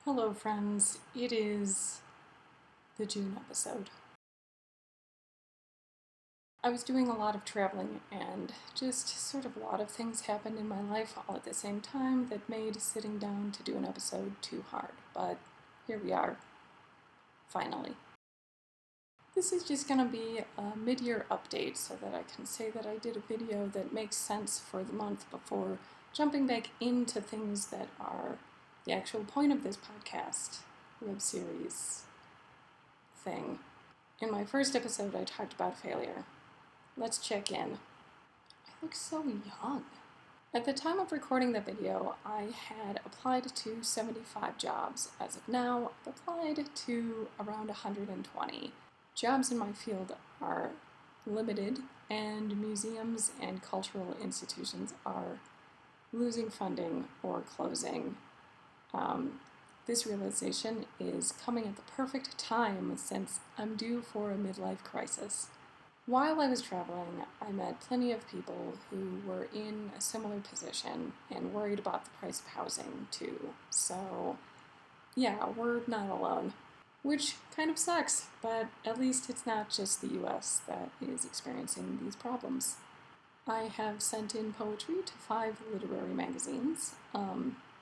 Hello, friends. It is the June episode. I was doing a lot of traveling and just sort of a lot of things happened in my life all at the same time that made sitting down to do an episode too hard. But here we are, finally. This is just going to be a mid-year update so that I can say that I did a video that makes sense for the month before jumping back into things that are the actual point of this podcast, web series thing. In my first episode, I talked about failure. Let's check in. I look so young. At the time of recording the video, I had applied to 75 jobs. As of now, I've applied to around 120. Jobs in my field are limited, and museums and cultural institutions are losing funding or closing. This realization is coming at the perfect time since I'm due for a midlife crisis. While I was traveling, I met plenty of people who were in a similar position and worried about the price of housing too. So, yeah, we're not alone. Which kind of sucks, but at least it's not just the US that is experiencing these problems. I have sent in poetry to 5 literary magazines.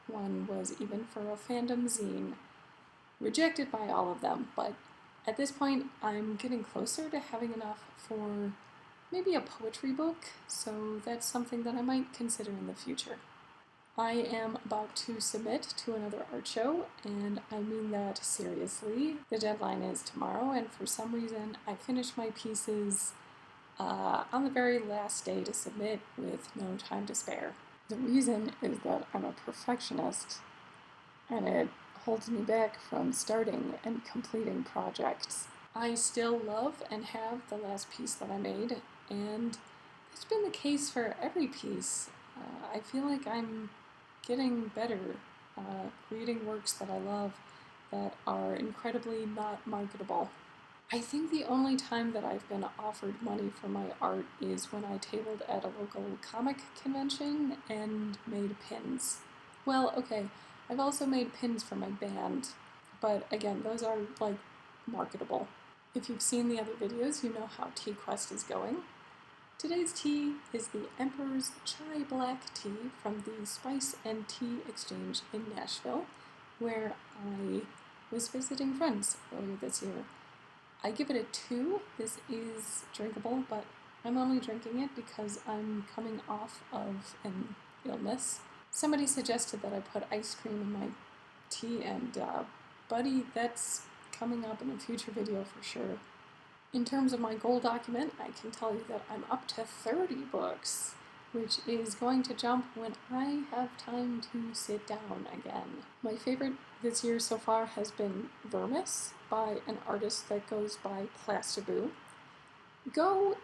One was even for a fandom zine. Rejected by all of them, but at this point I'm getting closer to having enough for maybe a poetry book, so that's something that I might consider in the future. I am about to submit to another art show, and I mean that seriously. The deadline is tomorrow, and for some reason I finished my pieces on the very last day to submit with no time to spare. The reason is that I'm a perfectionist, and it holds me back from starting and completing projects. I still love and have the last piece that I made, and that's been the case for every piece. I feel like I'm getting better, creating works that I love that are incredibly not marketable. I think the only time that I've been offered money for my art is when I tabled at a local comic convention and made pins. Well, okay, I've also made pins for my band, but again, those are like marketable. If you've seen the other videos, you know how Tea Quest is going. Today's tea is the Emperor's Chai Black Tea from the Spice and Tea Exchange in Nashville, where I was visiting friends earlier this year. I give it a 2. This is drinkable, but I'm only drinking it because I'm coming off of an illness. Somebody suggested that I put ice cream in my tea, and buddy, that's coming up in a future video for sure. In terms of my goal document, I can tell you that I'm up to 30 books, which is going to jump when I have time to sit down again. My favorite this year so far has been Vermis by an artist that goes by Plastaboo. Go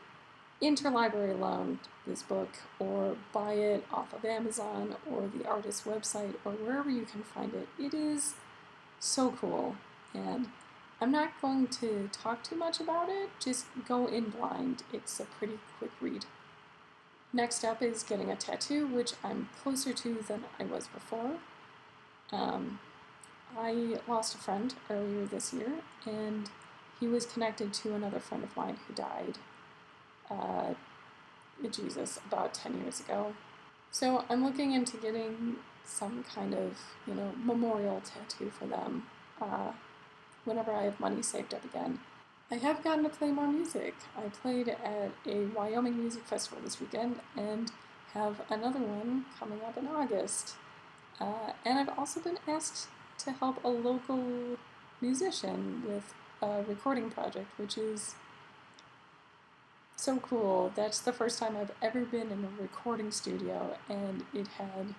interlibrary loan this book or buy it off of Amazon or the artist's website or wherever you can find it. It is so cool, and I'm not going to talk too much about it, just go in blind. It's a pretty quick read. Next up is getting a tattoo, which I'm closer to than I was before. I lost a friend earlier this year, and he was connected to another friend of mine who died, about 10 years ago. So I'm looking into getting some kind of, memorial tattoo for them whenever I have money saved up again. I have gotten to play more music. I played at a Wyoming music festival this weekend and have another one coming up in August. And I've also been asked to help a local musician with a recording project, which is so cool. That's the first time I've ever been in a recording studio, and it had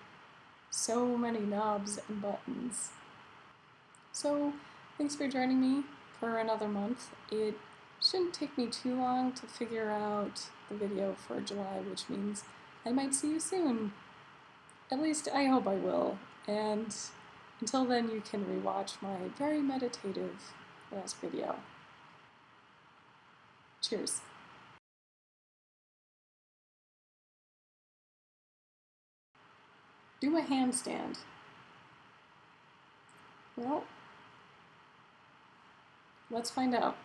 so many knobs and buttons. So, thanks for joining me for another month. It shouldn't take me too long to figure out the video for July, which means I might see you soon. At least I hope I will. And until then, you can rewatch my very meditative last video. Cheers. Do a handstand. Well, let's find out.